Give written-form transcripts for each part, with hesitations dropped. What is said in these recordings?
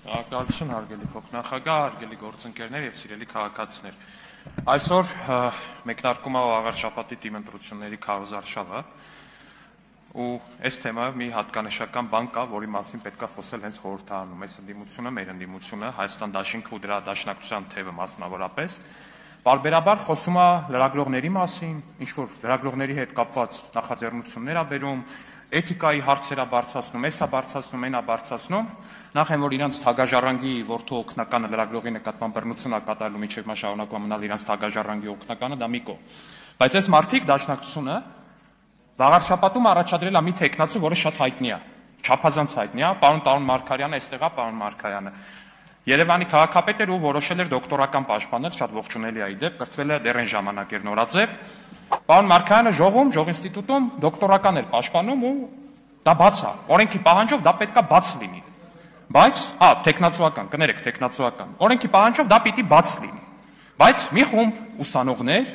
Շնորհակալություն հարգելի փոխնախագահ, հարգելի գործընկերներ եւ սիրելի քաղաքացիներ։ Այսօր մեկնարկում է աղար շաբաթի թիմընտրությունների քարոզարշավը ու այս թեմայով մի հատկանշական բան կա, որի մասին պետք է խոսել հենց խորհրդարանում։ Այս ընդդիմությունը, մեր ընդդիմությունը, Հայաստան դաշինքը ու դրա դաշնակցության թևը մասնավորապես Պարբերաբար խոսում է լրագրողների մասին, ինչ-որ լրագրողների հետ կապված նախաձեռնություններ է բերում, էթիկայի հարցեր է բարձրացնում, էս է բարձրացնում, այն է բարձրացնում, նախ են, որ իրանց թագաժառանգի որդու օգնականը լրագրողի նկատմամբ բռնություն է կատարելու, մինչև նա շարունակում է մնալ իրանց թագաժառանգի օգնականը, դա մի կողմ։ Բայց այս մարդիկ դաշնակցությունը վաղար շաբաթում առաջադրել է մի թեկնածու, որը շատ հայտնի է, չափազանց հայտնի է, պարոն Մարգարյանը, այստեղ է պարոն Մարգարյանը։ Երևանի քաղաքապետ էր ու որոշել էր դոկտորական պաշտպանել, շատ ողջունելի է իդեպ, կրթվել է դեռ այն ժամանակ էր նորաձև։ Պարոն Մարգարյանը ժող ինստիտուտում դոկտորական էր պաշտպանում ու դա բաց է, օրենքի պահանջով դա պետք է բաց լինի։ Բայց, տեխնացուական, կներեք, տեխնացուական, օրենքի պահանջով դա պիտի բաց լինի։ Բայց մի խումբ ուսանողներ,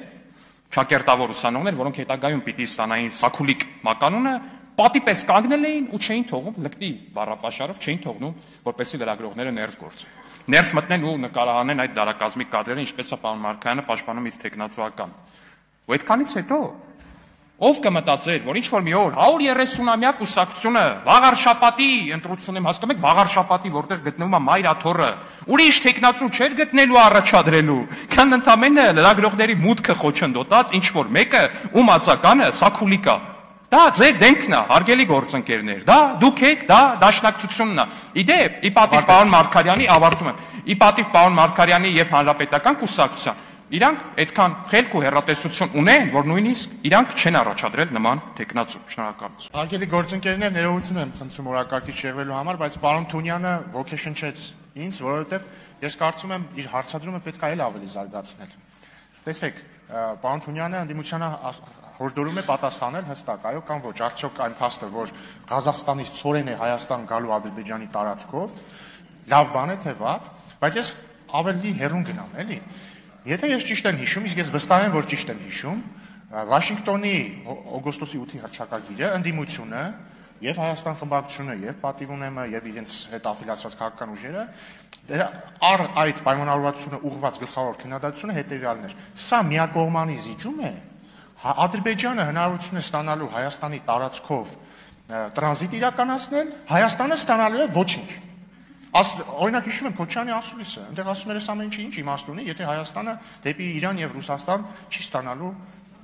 շակերտավոր ուսանողներ, որոնք հետագայում պիտի ստանային սաքուլիկ մականունը, պատի պես կանգնել էին ու չէին թողում, լկտի բառապաշարով չէին թողնում, որպեսզի լրագրողները ներս գործեն։ Ներս մտնեն ու նկարահանեն այդ դարակազմի կադրերը, ինչպես է պարոն Մարգարյանը պաշտպանում իր տեխնացուական։ Ու այդքանից հետո ով կմտածեր, որ ինչ-որ մի օր 130-ամյա կուսակցությունը վաղար շաբաթի ընտրությունում, հասկանում եք, վաղար շաբաթի, որտեղ գտնվում է Մայրաթոռը, ուրիշ տեխնացու չէր գտնելու առաջադրելու, քան ընդամենը լրագրողների մուտքը խոչընդոտած ինչ-որ մեկը, ում ածականը սաքուլիկ է։ Դա ձեր դեմքն է, հարգելի գործընկերներ, դա դուք եք, դա դաշնակցությունն է։ Իդեպ, ի պատիվ պարոն Մարգարյանի, ավարտում եմ, ի պատիվ պարոն Մարգարյանի եւ հանրապետական կուսակցության, իրանք այդքան խելք ու հեռատեսություն ունեն, որ նույնիսկ իրանք չեն առաջադրել նման տեխնացու։ Շնորհակալություն։ Հարգելի գործընկերներ, ներողություն եմ խնդրում օրակարգիչ եղվելու համար, բայց պարոն Թունյանը ոգեշնչեց ինձ, որովհետեւ ես կարծում եմ իր հարցադրումը պետք է այլ ավելի զարգացնել։ Տեսեք, պարոն Թունյանը ընդդիմությանը հորդորում է պատասխանել հստակ, այո կամ ոչ, արդյոք այն փաստը, որ Ղազախստանից ցորեն է Հայաստան գալու Ադրբեջանի տարածքով, լավ բան է թե վատ, բայց ես ավելի հեռուն գնամ, էլի։ Եթե ես ճիշտ եմ հիշում, իսկ ես վստահ եմ, որ ճիշտ եմ հիշում, Վաշինգտոնի օգոստոսի 8-ի հռչակագիրը ընդդիմությունը եւ Հայաստան խմբակցությունը եւ Պատիվ ունեմը եւ իրենց հետ աֆիլիացված քաղաքական ուժերը առ այդ պայմանավորվածությունը ուղղված գլխավոր քննադատությունը հետեւյալն էր. սա միակողմանի զիջում է, Ադրբեջանը հնարավորություն է ստանալու Հայաստանի տարածքով տրանզիտ իրականացնել, Հայաստանը ստանալու է ոչինչ։ Օրինակ հիշում եմ Քոչյանի ասուլիսը, այնտեղ ասում էր, այս ամեն ինչը ինչ իմաստ ունի, եթե Հայաստանը դեպի Իրան եւ Ռուսաստան չի ստանալու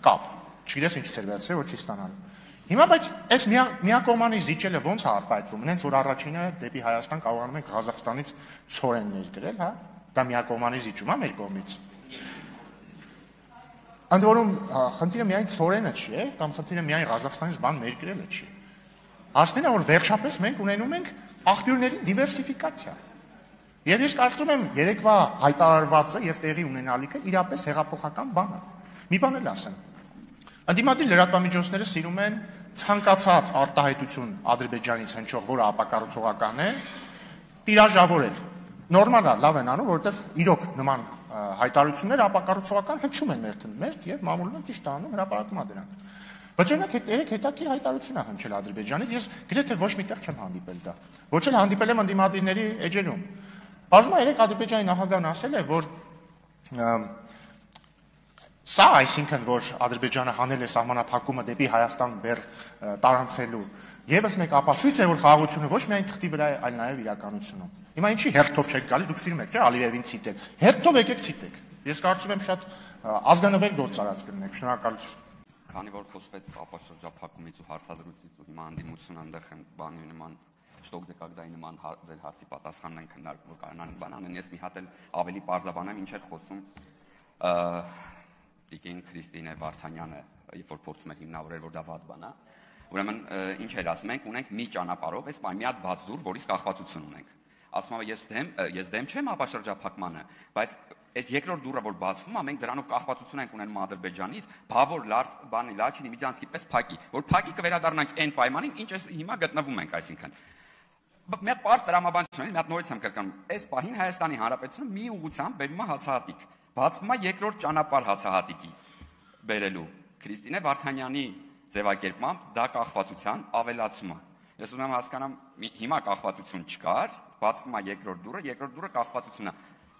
կապ։ Չգիտես ինչ ծեր վերցրել, որ չի ստանալու։ Հիմա բայց այս միակողմանի զիջելը ոնց է արտահայտվում։ Նենց որ առաջինը դեպի Հայաստան կարողանում ենք Ղազախստանից ցորեն ներկրել, հա։ Դա միակողմանի զիջում է մեր կողմից։ Ընդ որում խնդիրը միայն ցորենը չի, կամ խնդիրը միայն Ղազախստանից բան ներկրելը չի։ Հարցն է, որ վերջապես մենք ունենում ենք աղբյուրների դիվերսիֆիկացիա։ Եվ ես կարծում եմ երեկվա հայտարարվածը եւ տեղի ունենալիքը իրապես հեղափոխական բան է։ Մի բան էլ ասեմ։ Ընդդիմադիր լրատվամիջոցները սիրում են ցանկացած արտահայտություն Ադրբեջանից հնչող, որը ապակառուցողական է, տիրաժավորել։ Նորմալ է, լավ են անում, որովհետեւ իրոք նման հայտարարությունները ապակառուցողական հնչում են մեր եւ մամուլը ճիշտ անում, հրապարակում է դրանք։ Բայց օրինակ երեք հետաքրքիր հայտարարություն է հնչել Ադրբեջանից, ես գրեթե ոչ միտեղ չեմ հանդիպել դա։ Ոչ էլ հանդիպել եմ ընդդիմադիրների էջերում։ Բազմա երեք Ադրբեջանի նախագահն ասել է, որ սա, այսինքն, որ Ադրբեջանը հանել է սահմանափակումը դեպի Հայաստան բեռ տարանցելու, եւս մեկ ապացույց է, որ խաղաղությունը ոչ միայն թղթի վրա է, այլ նաեւ իրականությունում։ Հիմա ինչի հերթով չեք գալիս, դուք սիրում եք, չէ՞, Ալիևին ցիտել։ Հերթով եկեք ցիտեք։ Ես կարծում եմ շատ ազգանվեր գործ արած կլինեք։ Շնորհակալություն։ Քանի որ խոսվեց ապաշրջափակումից ու հարցադրույցից ու հիմա անդիմությունը այնտեղ են բանի նման շտոկ դեկագդայի նման ձեր հարցի պատասխանն են քննարկում, որ կարողանան բան անեն, ես մի հատ էլ ավելի բարձրաբանեմ, ինչ էր խոսում Տիկին Քրիստինե Վարդանյանը, երբ որ փորձում էր հիմնավորել, որ դա վատ բան է։ Ուրեմն ինչ էր ասում, մենք ունենք մի ճանապարհով, այս մի հատ բաց դուր, որից կախվածություն ունենք։ Ասում եմ, ես դեմ չեմ ապաշրջափակմանը, բայց այս երկրորդ դուռը, որ բացվում է, մենք դրանով կախվածություն ենք ունենում Ադրբեջանից, բավոր բանի Լաչինի Միջանցքի պես փակի, որ փակի կվերադառնանք այն պայմանին, ինչ հիմա գտնվում ենք, այսինքն։ Մի պարզ տրամաբանություն, մի հատ նորից եմ կրկնում, այս պահին Հայաստանի Հանրապետությունը մի ուղղությամբ բերում է հացահատիկ, բացվում է երկրորդ ճանապարհ հացահատիկի բերելու։ Քրիստինե Վարդանյանի ձևակերպմամբ դա կախվածության ավելացում է։ Ես ուզում եմ հասկանամ, հիմա կախվածություն չկար, բացվում է երկրորդ դուռը կախվածությունն է։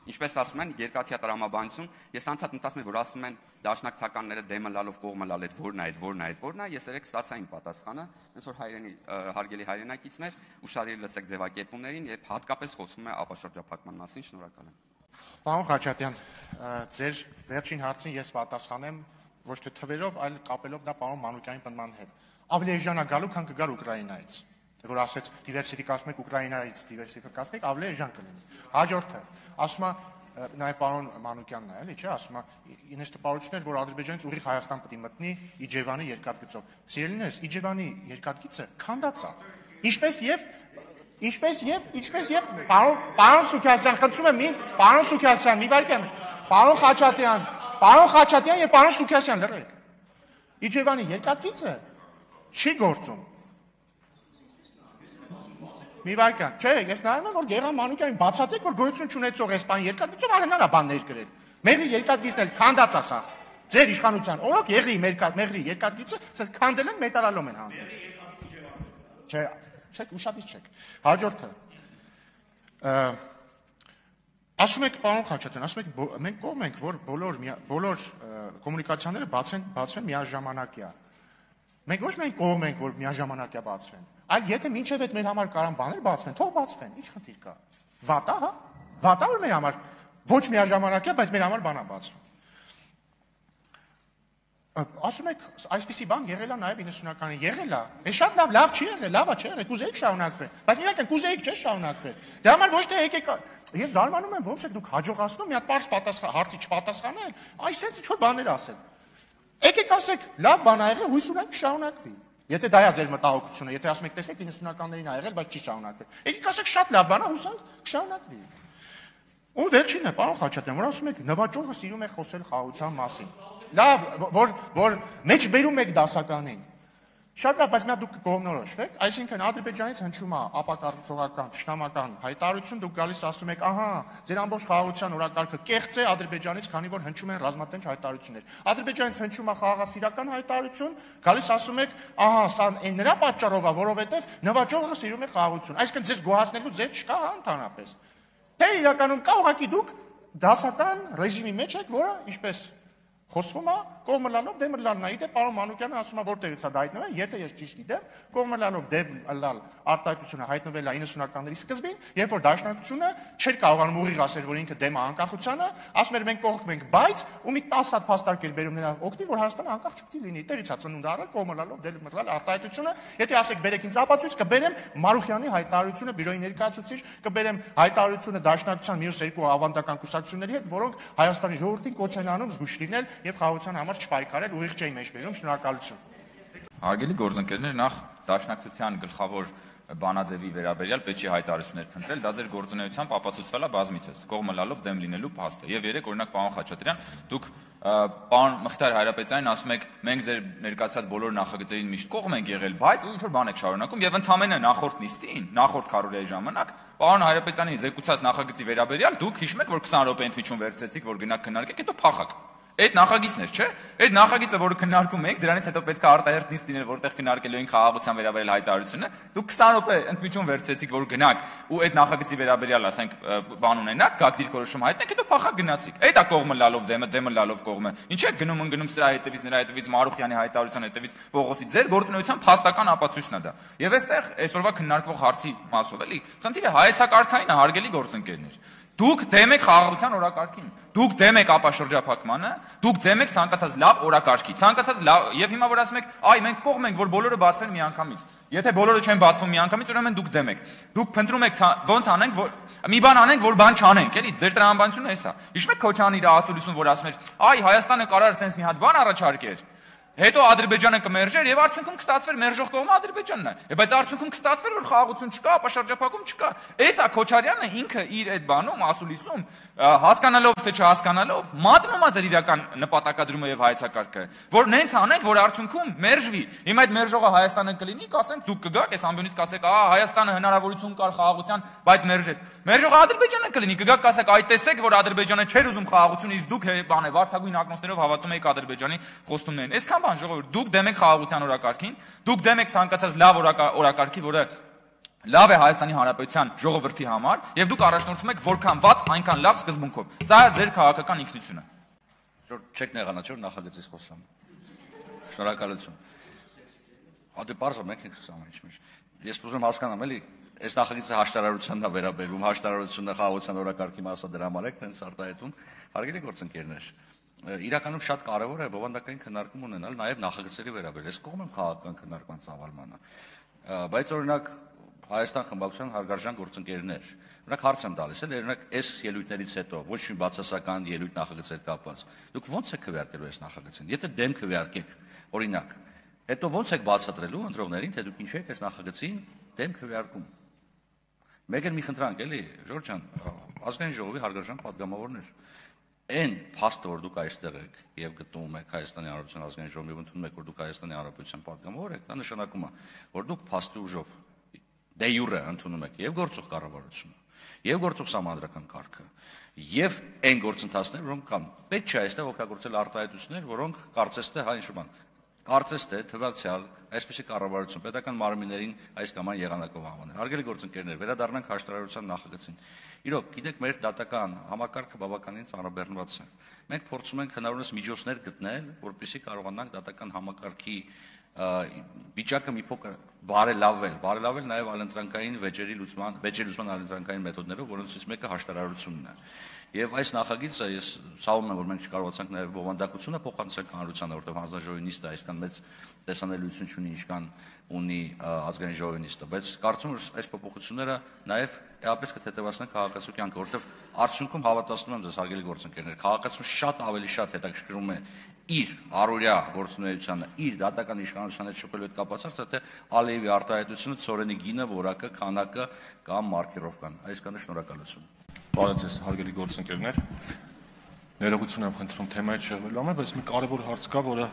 Ինչպես ասում են, երկաթյա տրամաբանություն, ես անդադ մտածում եմ, որ ասում են դաշնակցականները դեմը լալով կողմը լալ այդ որն է, ես երեք ստացա իմ պատասխանը, այնց որ հարգելի հայրենակիցներ, ուշադիր լսեք ձևակերպումներին եւ հատկապես խոսում է ապաշրջափակման մասին, շնորհակալ եմ։ Պարոն Խաչատյան, ձեր վերջին հարցին ես պատասխանեմ ոչ թե թվերով, այլ կապելով դա պարոն Մանուկյանի պնդման հետ։ Ավելի էժան է գալու, քան կգար Ուկրաինայից։ Որ ասեց դիվերսիֆիկացում եք Ուկրաինայից դիվերսիֆիկացնեք, ավելի էժան կլինի։ Հաջորդը, ասում է նաև պարոն Մանուկյանն է, էլի, չէ, ասում է ինձ տպավորություններ, որ Ադրբեջանից ուղիղ Հայաստան պետք է մտնի Իջևանի երկաթգծով։ Սիրելիներս, Իջևանի երկաթգիծը քանդած է։ Ինչպես եւ պարոն Սուքասյան, խնդրում եմ, պարոն Սուքասյան, մի վայրկյան, պարոն Խաչատյան եւ պարոն Սուքասյան, լռեք։ Իջևանի երկաթգիծը չի գործում։ Մի վայրկյան, չէ, ես նայում եմ, որ Գեղամ Մանուկյանին բացատրեք, որ գոյություն չունեցող էսպան երկաթգիծով ահնար է բաններ գրել։ Մեղրի երկաթգիծն էլ քանդած է սա։ Ձեր իշխանության օրոք մեղրի երկաթգիծը, ասես քանդել են մետալալոմ են հանձնել։ Չէ, չեք ուշադիր չեք։ Հաջորդը։ Ասում եք պարոն Խաչատյան, ասում եք մենք կողմ ենք, որ բոլոր կոմունիկացիաները բացվեն միաժամանակյա։ Մենք ոչ միայն կողմ ենք, որ միաժամանակյա բացվեն, այլ եթե մինչև այդ մեր համար կարան բաներ բացվեն, թող բացվեն, ինչ խնդիր կա։ Վատա, հա։ Վատա որ մեր համար ոչ միաժամանակյա, բայց մեր համար բանա բացվում։ Ասում եք, այսպիսի բան եղել է նաև 90-ականին, եղել է։ Է շատ լավ չի եղել, լավ է, չի եղել, կուզեիք շարունակվել, բայց իրական կուզեիք չէ շարունակվել։ Դե համար ոչ թե եկեք, ես զարմանում եմ, ոնց եք դուք հաջողացնում մի հատ պարզ հարցի չպատասխանել, այսինքն ինչ որ բաներ ասել։ Եկեք ասեք, լավ բան ա եղել, հույս ունենք կշարունակվի։ Եթե դա է ձեր մտահոգությունը, եթե ասում եք, տեսեք 90-ականներին ա եղել, բայց չի շարունակվել։ Եկեք ասեք, շատ լավ բան ա, հուսանք կշարունակվի։ Ու վերջինն է, պարոն Խաչատյան, որ ասում եք, նվաճողը սիրում է խոսել խաղաղության մասին։ Լավ, որ մեջ բերում եք դասականին։ Շատ լավ, բայց նա դուք կողմնորոշվեք, այսինքն Ադրբեջանից հնչում է ապակարգողական, ճշտամական հայտարարություն, դուք գալիս ասում եք, ահա, ձեր ամբողջ խաղաղության օրակարգը կեղծ է Ադրբեջանից, քանի որ հնչում են ռազմատենչ հայտարարություններ։ Ադրբեջանից հնչում է խաղաղասիրական հայտարարություն, գալիս ասում եք, ահա, սա նրա պատճառով է, որովհետև նվաճողը սիրում է խաղաղություն։ Այսինքն ձեզ գոհացնելու ձև չկա, հա, ընդհանրապես։ Թե իրականում կա ուղղակի դուք դասական ռեժիմի մեջ եք, որը ինչպես խոսվում է, կողմը լալով դեմը լալն է։ Իդե պարոն Մանուկյանը ասում է, որտեղից է դա հայտնվել, եթե ես ճիշտ գիտեմ, կողմը լալով դեմ լալ արտահայտությունը հայտնվել է 90-ականների սկզբին, երբ որ դաշնակցությունը չէր կարողանում ուղիղ ասել, որ ինքը դեմ է անկախությանը, ասում էր մենք կողմ ենք, բայց ու մի 10 հատ փաստարկեր բերում նրա օգտին, որ Հայաստանը անկախ չպետք է լինի։ Այդտեղից է ծնունդ առել կողմը լալով դեմ լալ արտահայտությունը, եթե ասեք բերեք ինձ ապացույց, կբերեմ Մարուխյանի հայտարարությունը, բյուրոյի ներկայացուցիչ, կբերեմ հայտարարությունը դաշնակցության մյուս երկու ավանդական կուսակցությունների հետ, որոնք Հայաստանի ժողովրդին կոչ են անում զգուշ լինել եւ խաղաղության համար չպայքարել, ուղիղ չէի մեջ բերում, շնորհակալություն։ Հարգելի գործընկերներ, նախ դաշնակցության գլխավոր բանաձևի վերաբերյալ պետք է հայտարարություններ փնտրել, դա ձեր գործունեությամբ ապացուցվել է բազմիցս, կողմը լալով դեմ լինելու փաստ է։ Եվ երեք օրինակ պարոն Խաչատրյան, դուք պարոն Մխիթար Հայրապետյանին ասում եք, մենք ձեր ներկայացած բոլոր նախագծերին միշտ կողմ ենք եղել, բայց ինչ որ բան եք շարունակում եւ ընդամենը նախորդ նիստին, նախորդ քարորիայի ժամանակ պարոն Հայրապետյանի զեկուցած նախագծի վերաբերյալ դուք հիշում եք, որ 20 րոպե ընդմիջում վերցրեցիք, որ գնաք քննարկեք, հետո փախակ։ Այդ նախագիծն էր, չէ՞։ Այդ նախագիծը, որը քննարկում եք, դրանից հետո պետք է արտահերթ նիստ լիներ, որտեղ քննարկելու ենք խաղաղության վերաբերյալ հայտարարությունը։ Դուք 20 րոպե ընդմիջում վերցրեցիք, որ գնաք ու այդ նախագծի վերաբերյալ, ասենք, բան ունենաք, գաք դիրքորոշում հայտնեք, հետո փախակ գնացիք։ Այդ է կողմը լալով դեմը լալով կողմը։ Ինչ եք գնում սրա հետևից, նրա հետևից, Մարուխյանի հայտարարության հետևից, Պողոսի։ Ձեր գործունեության փաստական ապացույցն է դա։ Եվ այստեղ այսօրվա քննարկվող հարցի մասով էլի, խնդիրը հայեցակարգային է, հարգելի գործընկերներ։ Դուք դեմ եք խաղաղության օրակարգին, դուք դեմ եք ապաշրջափակմանը, դուք դեմ եք ցանկացած լավ օրակարգի, ցանկացած լավ եւ հիմա որ ասում եք, այ մենք կողմ ենք, որ բոլորը բացվեն միանգամից։ Եթե բոլորը չեն բացվում միանգամից, ուրեմն դուք դեմ եք։ Դուք փնտրում եք ոնց անենք, որ մի բան անենք, որ բան չանենք, էլի, ձեր տրամաբանությունը էսա։ Հիշում եք Քոչարյանի իր ասուլիսում, որ ասում էր, այ Հայաստանը կարար sense մի հատ բան առաջարկեր։ Հետո Ադրբեջանը կմերժեր եւ արդյունքում կստացվեր մերժող կողմը Ադրբեջանն է։ Բայց արդյունքում կստացվեր, որ խաղաղություն չկա, ապաշրջափակում չկա։ Էսա Քոչարյանը ինքը իր այդ բանում ասուլիսում հասկանալով թե չհասկանալով մատնում է ձեր իրական նպատակադրումը եւ հայեցակարգը, որ նենց անենք, որ արդյունքում մերժվի։ Հիմա այդ մերժողը Հայաստանը կլինի, կասենք դուք կգաք, այս ամբյոնից կասեք, Հայաստանը հնարավորություն կար խաղաղության, բայց մերժեց։ Մերժողը Ադրբեջանը կլինի, կգաք կասեք, այ տեսեք, որ Ադրբեջանը չէր ուզում խաղաղություն, իսկ դուք բան է վարդագույն ակնոցներով հավատում եք Ադրբեջանի խոստումներին։ Այսքան բան ժողովուրդ, դուք դեմ եք խաղաղության օրակարգին, դուք դեմ եք ցանկացած լավ օրակարգի, որը լավ է Հայաստանի Հանրապետության ժողովրդի համար եւ դուք առաջնորդվում եք որքան վատ, այնքան լավ սկզբունքով։ Սա է ձեր քաղաքական ինքնությունը։ Որ չեք նեղանաչոր նախագծից խոսամ։ Շնորհակալություն։ Դե բարձր մենք ենք սամը ինչ։ Ես ուզում հասկանամ, էլի, այս նախագիծը հաշտարարությանն է վերաբերում, հաշտարարությունը խաղաղության օրակարգի մասը դրա համար եք տենց արտահայտում։ Հարգելի գործընկերներ, իրականում շատ կարևոր է բովանդակային քննարկում ունենալ նաև նախագծերի վերաբերյալ։ Ես կողմ եմ քաղաքական քննարկման ծավալմանը։ Բայց օրինակ Հայաստան խմբակցության հարգարժան գործընկերներ, օրինակ հարց եմ տալիս, էլ օրինակ այս ելույթներից հետո ոչ մի բացասական ելույթ նախագծի հետ կապված։ Դուք ո՞նց եք քվեարկելու այս նախագծին։ Եթե դեմ քվեարկեք, օրինակ, հետո ո՞նց եք բացատրելու ընտրողներին, թե դուք ինչու եք այս նախագծին դեմ քվեարկում։ Մեկ էլ մի խնդրանք, էլի, Ժորժ ջան, ազգային ժողովի հարգարժան պատգամավորներ, այն փաստը, որ դուք այստեղ եք եւ գտնվում եք Հայաստանի Հանրապետության ազգային ժողովում եւ ընդունում եք, որ դուք Հայաստանի Հանրապետության պատգամավոր եք, դա նշանակում է, որ դուք փաստի ուժով դե յուրե ընդունում եք եւ գործող կառավարությունը, եւ գործող համանդրական կարգը, եւ այն գործընթացները, որոնք կան։ Պետք չէ այստեղ օգտագործել արտահայտություններ, որոնք կարծես թե հա ինչ-որ բան, կարծես թե թվացial այսպեսի կառավարություն պետական մարմիններին այս կամ այն եղանակով անվանել։ Հարգելի գործընկերներ, վերադառնանք հաշտարարության նախագծին։ Իրոք, գիտեք, մեր դատական համակարգը բավականին ծանրաբեռնված է։ Մենք փորձում ենք հնարավորինս միջոցներ գտնել, որպեսզի կարողանանք դատական համակարգի վիճակը մի փոքր բարելավել նաև այլընտրանքային վեճերի լուծման այլընտրանքային մեթոդներով, որոնցից մեկը հաշտարարությունն է։ Եվ այս նախագիծը ես ցավում եմ, որ մենք չկարողացանք նաև բովանդակությունը փոխանցել հանրությանը, որտեղ հանձնաժողովի նիստը այսքան մեծ տեսանելիություն չունի, ինչքան ունի ազգային ժողովի նիստը, բայց կարծում եմ, որ այս փոփոխությունները նաև էապես կթեթևացնեն քաղաքացու կյանքը, որտեղ արդյունքում հավատացնում եմ ձեզ հարգելի գործընկերներ, քաղաքացուն շատ ավելի շատ հետաքրքրում է իր առօրյա գործունեությանը, իր դատական իշխանության հետ շփելու հետ կապված, թե Ալիևի արտահայտությունը, ծորենի գինը, որակը, քանակը կամ մարկիրովկան։ Այսքանը շնորհակալություն։ Բարև ձեզ, հարգելի գործընկերներ։ Ներողություն եմ խնդրում թեմայից շեղվելու համար, բայց մի կարևոր հարց կա, որը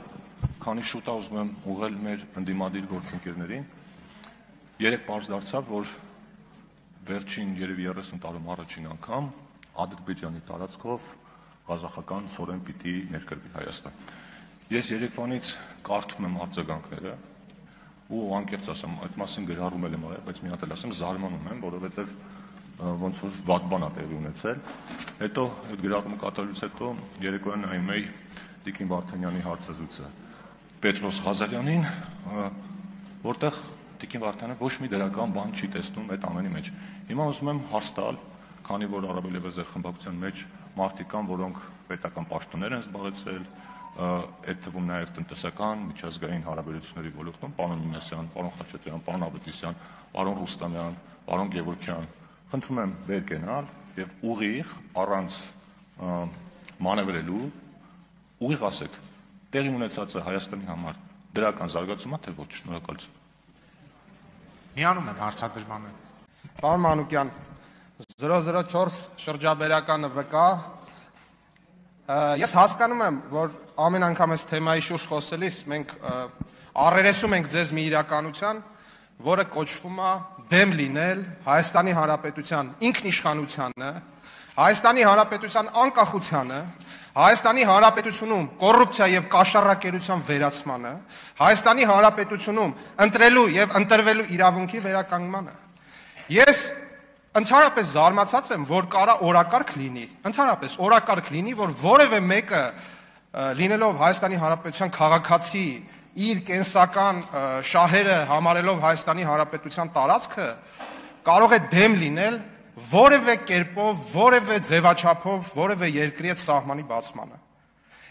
քանի շուտ է ուզում եմ ուղղել մեր ընդդիմադիր գործընկերներին։ Երեք պարզ դարձավ, որ վերջին երևի 30 տարում առաջին անգամ Ադրբեջանի տարածքով ղազախական ծորեն պիտի ներկրվի Հայաստան։ Ես երեկվանից կարդում եմ արձագանքները ու անկեղծ ասեմ, այդ մասին գրառում եմ արել, բայց մի հատ էլ ասեմ, զարմանում եմ, որովհետև ոնց որ վատ բան է տեղի ունեցել։ Հետո այդ գրառումը կատարելուց հետո երեկոյան նայում էի Տիկին Վարդանյանի հարցազրույցը Պետրոս Ղազարյանին, որտեղ Տիկին Վարդանյանը ոչ մի դրական բան չի տեսնում այդ ամենի մեջ։ Հիմա ուզում եմ հարց տալ, քանի որ առավելևս ձեր խմբակցության մեջ մարդիկ կան, որոնք պետական պաշտոններ են զբաղեցրել, այդ թվում նաև տնտեսական, միջազգային հարաբերությունների ոլորտում, պարոն Մինասյան, պարոն Խաչատրյան, պարոն Ավետիսյան, պարոն Ռուստամյան, պարոն Գևորգյան, խնդրում եմ վեր կենալ եւ ուղիղ առանց մանևրելու ուղիղ ասեք, տեղի ունեցածը Հայաստանի համար դրական զարգացում է թե ոչ։ Շնորհակալություն։ Միանում եմ հարցադրմանը։ Պարոն Մանուկյան, 004 շրջաբերականը վկա։ Ես հասկանում եմ, որ ամեն անգամ այս թեմայի շուրջ խոսելիս մենք առերեսում ենք ձեզ մի իրականության, որը կոչվում է դեմ լինել Հայաստանի Հանրապետության ինքնիշխանությանը, Հայաստանի Հանրապետության անկախությանը, Հայաստանի Հանրապետությունում կոռուպցիա եւ կաշառակերության վերացմանը, Հայաստանի Հանրապետությունում ընտրելու եւ ընտրվելու իրավունքի վերականգնմանը։ Ես ընդհանրապես զարմացած եմ, որ կարա օրակարգ լինի, ընդհանրապես օրակարգ լինի, որ որևէ մեկը լինելով Հայաստանի Հանրապետության քաղաքացի իր կենսական շահերը համարելով Հայաստանի Հանրապետության տարածքը կարող է դեմ լինել որևէ կերպով, որևէ ձևաչափով, որևէ երկրի հետ սահմանի բացմանը։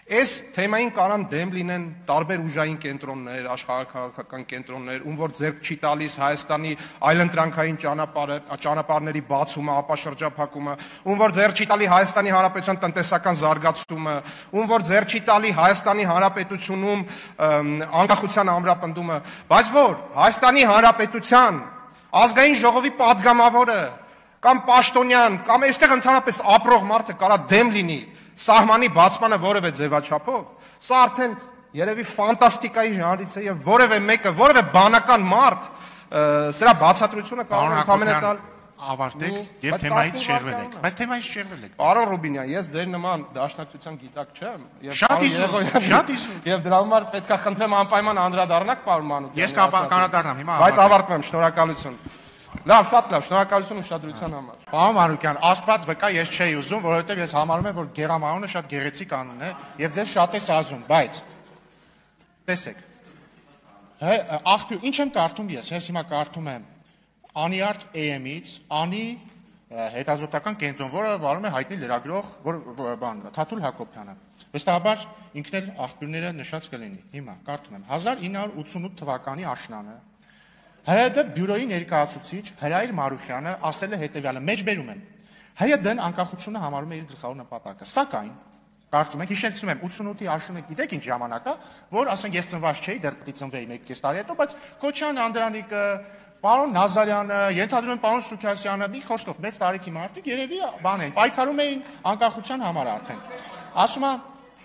Այս թեմային կարան դեմ լինեն տարբեր ուժային կենտրոններ, աշխարհաքաղաքական կենտրոններ, ում որ ձեռք չի տալիս Հայաստանի այլընտրանքային ճանապարհների բացումը, ապաշրջափակումը, ում որ ձեռք չի տալի Հայաստանի Հանրապետության տնտեսական զարգացումը, ում որ ձեռք չի տալի Հայաստանի Հանրապետությունում անկախության ամրապնդումը, բայց որ Հայաստանի Հանրապետության ազգային ժողովի падգամավորը կամ պաշտոնյան, կամ այստեղ ընդհանրապես ապրող մարդը կարա դեմ լինի սահմանի բացմանը որևէ ձևաչափով, սա արդեն երևի ֆանտաստիկայի ժանրից է եւ որևէ մեկը, որևէ բանական մարդ սրա բացատրությունը կարող է ընդհանրապես տալ ավարտեք եւ թեմայից շեղվել եք։ Բայց թեմայից շեղվել եք։ Պարոն Ռուբինյան, ես ձեր նման դաշնակցության գիտակ չեմ եւ շատ իսու եւ դրա համար պետքա խնդրեմ անպայման անդրադառնաք պարոն Մանուկյան։ Ես կանրադառնամ հիմա։ Բայց ավարտում եմ, շնորհակալություն։ Լավ, շատ լավ, շնորհակալություն ուշադրության համար։ Պարոն Մանուկյան, Աստված վկա, ես չէի ուզում, որովհետև ես համարում եմ, որ Գեղամանունը շատ գեղեցիկ անուն է եւ ձեզ շատ է սազում, բայց տեսեք։ Աղբյուր, ինչ եմ կարդում ես հիմա կարդում եմ Անիարտ AM-ից, Անի հետազոտական կենտրոն, որը վարում է հայտնի լրագրող, Թաթուլ Հակոբյանը։ Վստահաբար ինքն էլ աղբյուրները նշած կլինի։ Հիմա կարդում եմ 1988 թվականի աշնանը ՀՅԴ բյուրոյի ներկայացուցիչ Հրայր Մարուխյանը ասել է հետևյալը. մեջբերում եմ։ ՀՅԴ-ն անկախությունը համարում է իր գլխավոր նպատակը։ Սակայն կարծում եք, հիշեցնում եմ 88-ի աշունը գիտեք ինչ ժամանակ է, որ ասենք ես ծնված չէի, դեռ պիտի ծնվեի 1.5 տարի հետո, բայց Քոչյան Անդրանիկը, պարոն Նազարյանը, ենթադրում եմ պարոն Սուքասյանը, մի խոշտով մեծ տարիքի մարդիկ երևի բան են, պայքարում էին անկախության համար արդեն։ Ասում է,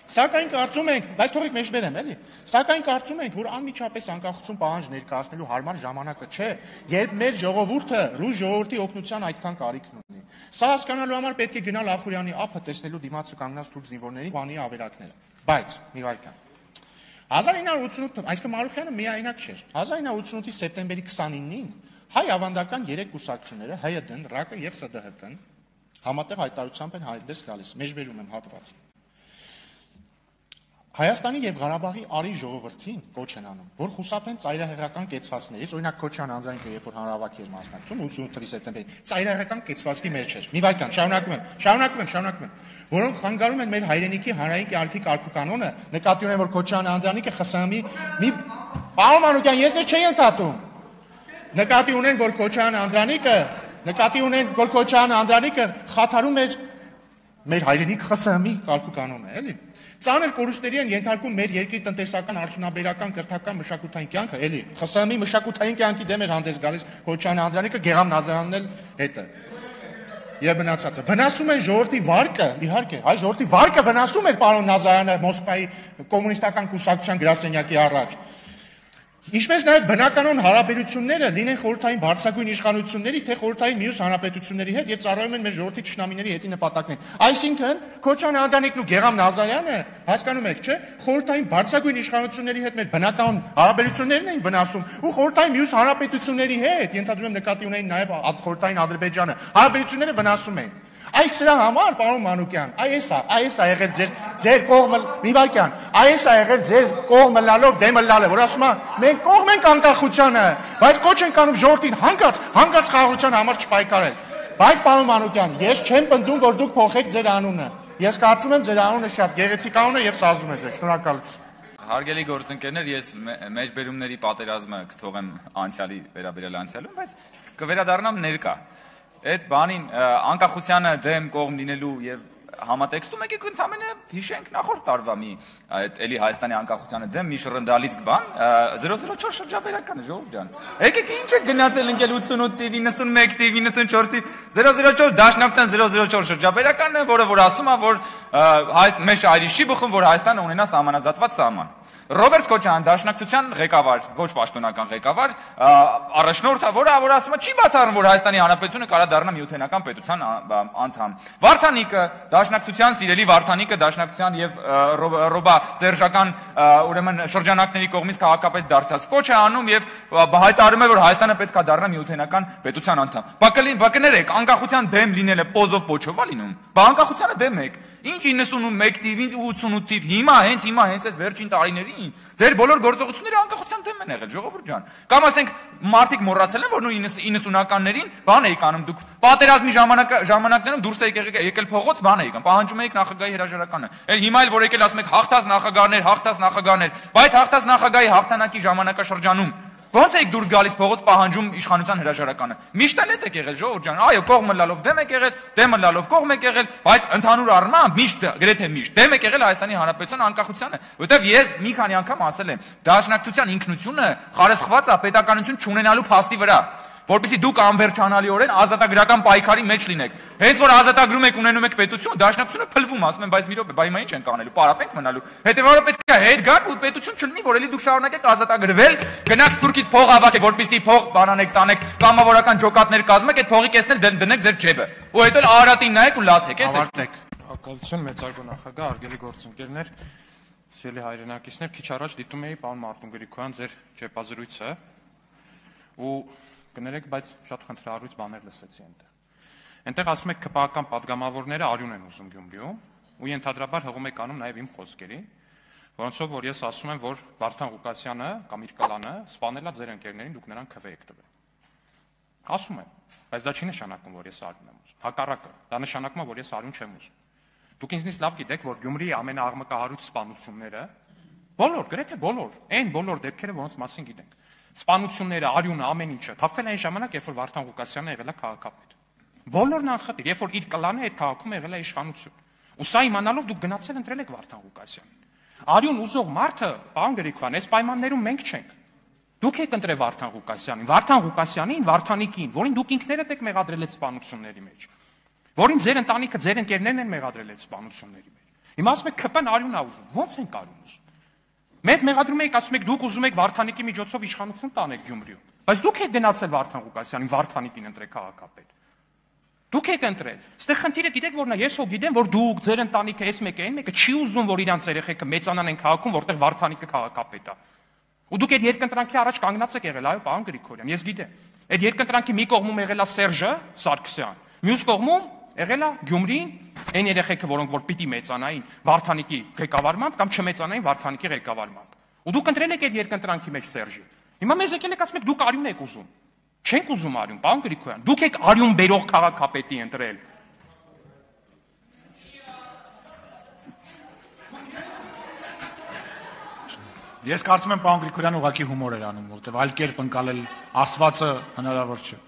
սակայն կարծում ենք, բայց թողեք մեջբերեմ, էլի։ Սակայն կարծում ենք, որ անմիջապես անկախություն պահանջ ներկայացնելու հարմար ժամանակը չէ, երբ մեր ժողովուրդը ռուս ժողովրդի օգնության այդքան կարիքն ունի։ Սա հասկանալու համար պետք է գնալ Ախուրյանի ափը տեսնելու դիմացը կանգնած թուրք զինվորների բանի ավերակները։ Բայց մի վայրկյան 1988, այսինքն Մարուխյանը միայնակ չէր։ 1988-ի սեպտեմբերի 29-ին հայ ավանդական 3 կուսակցությունները ՀՅԴ-ն, ՌԱԿ-ը եւ ՍԴՀԿ-ն համատեղ հայտարարությամբ են հայտարարել գալիս։ Մեջբերում եմ հատված։ Հայաստանի եւ Ղարաբաղի արի ժողովրդին կոչ են անում, որ խուսափեն ծայրահեղական կեցվածներից, օրինակ Քոչյան Անդրանիկը, երբ որ հանրահավաքի էր մասնակցում 88-ի սեպտեմբերին, ծայրահեղական կեցվածքի մեջ էր։ Մի վայրկյան, շարունակում եմ, որոնք խանգարում են մեր հայրենիքի հանրային կարգի կարգուկանոնը, նկատի ունեմ, որ Քոչյան Անդրանիկը ԽՍՀՄ-ի մի Պարոն Մանուկյան, ես չէի ընդհատում։ Նկատի ունեն, որ Քոչյան Անդրանիկը խաթարում էր մեր հայրենիք ԽՍՀՄ-ի կարգուկանոնը, էլի։ Ծանր կորուստների են ենթարկում մեր երկրի տնտեսական, արդյունաբերական, կրթական, մշակութային կյանքը, էլի, ԽՍՀՄ-ի մշակութային կյանքի դեմ էր հանդես գալիս Քոչյան Անդրանիկը, Գեղամ Նազարյանն էլ հետը։ Եվ մնացածը։ Վնասում են ժողովրդի վարկը, իհարկե, այ ժողովրդի վարկը վնասում էր պարոն Նազարյանը Մոսկվայի կոմունիստական կուսակցության գրասենյակի առաջ։ Ինչպես նաև բնականon հարաբերությունները լինեն խորհրդային բարձրագույն իշխանությունների, թե խորհրդային մյուս հանրապետությունների հետ եւ ծառայում են մեր ժողովրդի ճշնամիների հետի նպատակներին։ Այսինքն Քոչյան Անդրանիկն ու Գեղամ Նազարյանը, հասկանում եք, չէ՞, խորհրդային բարձրագույն իշխանությունների հետ մեր բնականon հարաբերություններն էին վնասում ու խորհրդային մյուս հանրապետությունների հետ, ենթադրում եմ նկատի ունեին նաև խորհրդային Ադրբեջանը, հարաբերությունները վնասում էին։ Այս սրա համար, պարոն Մանուկյան, այս է եղել ձեր կողմը, մի վայրկյան, այս է եղել ձեր կողմը լալով դեմը լալը, որ ասում է, մենք կողմ ենք անկախությանը, բայց կոչ ենք անում ժողովրդին հանգած խաղաղության համար չպայքարել։ Բայց պարոն Մանուկյան, ես չեմ պնդում, որ դուք փոխեք ձեր անունը։ Ես կարծում եմ ձեր անունը շատ գեղեցիկ անուն է եւ սազում է ձեզ։ Շնորհակալություն։ Հարգելի գործընկերներ, ես մեջբերումների պատերազմը կթողեմ անցյալի վերաբերյալ անցյալում, բայց կվերադառնամ ներկա։ Այդ բանին անկախությանը դեմ կողմ լինելու եւ համատեքստում եկեք ընդամենը հիշենք նախորդ տարվա մի այդ էլի Հայաստանի անկախությանը դեմ մի շռնդալից բան 004 շրջաբերականը ժողովուրդ ջան։ Եկեք ինչ է գնացել ընկել 88-ի 91-ի 94-ի 004 դաշնակցության 004 շրջաբերականը, որը ասում է, որ մեր շահերի չի բխում, որ Հայաստանը ունենա սահմանազատված սահման։ Ռոբերտ Քոչյան դաշնակցության ղեկավար, ոչ պաշտոնական ղեկավար, առաջնորդը, որ ասում է չի բացառում, որ Հայաստանի Հանրապետությունը կարա դառնա միութենական պետության անդամ։ Վարդանիկը, դաշնակցության սիրելի Վարդանիկը, դաշնակցության եւ Ռոբա Սերժական ուրեմն շրջանակների կողմից քաղաքապետ դարձած կոչ է անում եւ հայտարարում է, որ Հայաստանը պետք է դառնա միութենական պետության անդամ։ Բա կներեք, անկախության դեմ լինելը պոզով պոչով է լինում։ Բա անկախությանը դեմ եք։ Ինչ 91 թիվ, ինչ 88 թիվ, հիմա հենց այս վերջին տարիներին ձեր բոլոր գործողությունները անկախության դեմ են եղել, ժողովուրդ ջան։ Կամ ասենք մարդիկ մոռացել են, որ նույն 90-ականներին բան էիք անում դուք։ Պատերազմի ժամանակներում դուրս էիք եկել փողոց, բան էիք անում, պահանջում էիք նախագահի հրաժարականը։ Հիմա էլ որ եկել ասում եք հաղթած նախագահներ, բայց հաղթած նախագահի հաղթանակի ժամանակաշրջանում ո՞նց եք դուրս գալիս փողոց պահանջում իշխանության հրաժարականը։ Միշտ էլ եք եղել ժողովուրդ ջան, այո, կողմը լալով դեմ եք եղել, դեմը լալով կողմ եք եղել, բայց ընդհանուր առմամբ միշտ գրեթե միշտ դեմ եք եղել Հայաստանի Հանրապետության անկախությանը, որովհետև ես մի քանի անգամ ասել եմ, դաշնակցության ինքնությունը խարսխված է պետականություն չունենալու փաստի վրա, որպեսզի դուք անվերջանալիորեն ազատագրական պայքարի մեջ լինեք։ Հենց որ ազատագրում եք ունենում եք պետություն, դաշնակցությունը փլվում, ասում են, բայց մի րոպե, բա հիմա ինչ ենք անելու, պարապ ենք մնալու։ Հետևաբար պետք է հետ գաք ու պետություն չլինի, որ էլի դուք շարունակեք ազատագրվել, գնաք Սփյուռքից փող հավաքեք, որպեսզի փող բանանեք, տանեք, կամավորական ջոկատներ կազմեք, այդ փողի կեսն էլ դնեք ձեր ջեբը։ Ու հետո Արարատին նայեք ու լացեք, էս է։ Ակալություն մեծարգո նախագահ, հարգելի գործընկերներ, սիրելի հայրենակիցներ, քիչ առաջ դիտում էի պարոն Մարտուն Գրիգորյան ձեր ճեպազրույցը ու կներեք, բայց շատ խնդրահարույց բաներ լսեցի այնտեղ։ Այնտեղ ասում եք ԿՊԱ-ական падգամավորները արյուն են ուզում Գյումրիում, ու ենթադրաբար հղում եք անում նաև իմ խոսքերի, որոնցով որ ես ասում եմ, որ Վարդան Ղուկասյանը կամ իր կլանը սպանել է ձեր ընկերներին, դուք նրան քվ եք տվել։ Ասում եմ, բայց դա չի նշանակում, որ ես արյուն եմ ուզում։ Հակառակը, դա նշանակում է, որ ես արյուն չեմ ուզում։ Դուք ինձնից լավ գիտեք, որ Գյումրիի ամենաաղմկահարույց սպանությունները, բոլոր, գրեթե բոլոր, այն բոլոր դեպքերը, որոնց մասին գիտենք, սպանությունները, արյունը, ամեն ինչը, թափվել այն ժամանակ, երբ որ Վարդան Ղուկասյանը եղել է քաղաքապետ։ Բոլորն անխտիր, երբ որ իր կլանը այդ քաղաքում եղել է իշխանություն։ Ու սա իմանալով դուք գնացել ընտրել եք Վարդան Ղուկասյանին։ Արյուն ուզող մարդը, պարոն Գրիգորյան, այս պայմաններում մենք չենք։ Դուք եք ընտրել Վարդան Ղուկասյանին, Վարդան Ղուկասյանին, Վարդանիկին, որին դուք ինքներդ եք մեղադրել այդ սպանությունների մեջ, որին ձեր ընտանիքը, ձեր ընկերներն են մեղադրել այդ սպանությունների մեջ։ Հիմա ասում եք ԿՊ-ն արյուն ա ուզում, ո՞նց ենք արյուն ուզում։ Մեզ մեղադրում եք, ասում եք դուք ուզում եք Վարդանիկի միջոցով իշխանություն տանեք Գյումրիում, բայց դուք եք գնացել Վարդան Ղուկասյանին, Վարդանիկին ընտրեք քաղաքապետ։ Դուք եք ընտրել։ Այստեղ խնդիրը գիտեք որն է, ես հո գիտեմ, որ դուք ձեր ընտանիքը այս մեկը այն մեկը չի ուզում, որ իրանց երեխեքը մեծանան են քաղաքում, որտեղ Վարդանիկը քաղաքապետ է։ Ու դուք այդ երկընտրանքի առաջ կանգնած եք եղել, այո, պարոն Գրիգորյան, ես գիտեմ։ Այդ երկընտրանքի մի կողմում եղել է Սերժը Սարգսյան, մյուս կողմում եղել է Գյումրին, այն երեխեքը, որոնք որ պիտի մեծանային Վարդանիկի ղեկավարմամբ կամ չմեծանային Վարդանիկի ղեկավարմամբ։ Ու դուք ընտրել եք այդ երկընտրանքի մեջ Սերժի։ Հիմա մեզ եկել եք ասում եք դուք արյուն եք ուզում։ Չենք ուզում արյուն, պարոն Գրիգորյան, դուք եք արյուն բերող քաղաքապետի ընտրել։ Ես կարծում եմ պարոն Գրիգորյանը ուղղակի հումոր էր անում, որտեղ այլ կերպ ընկալել ասվածը հնարավոր չէ։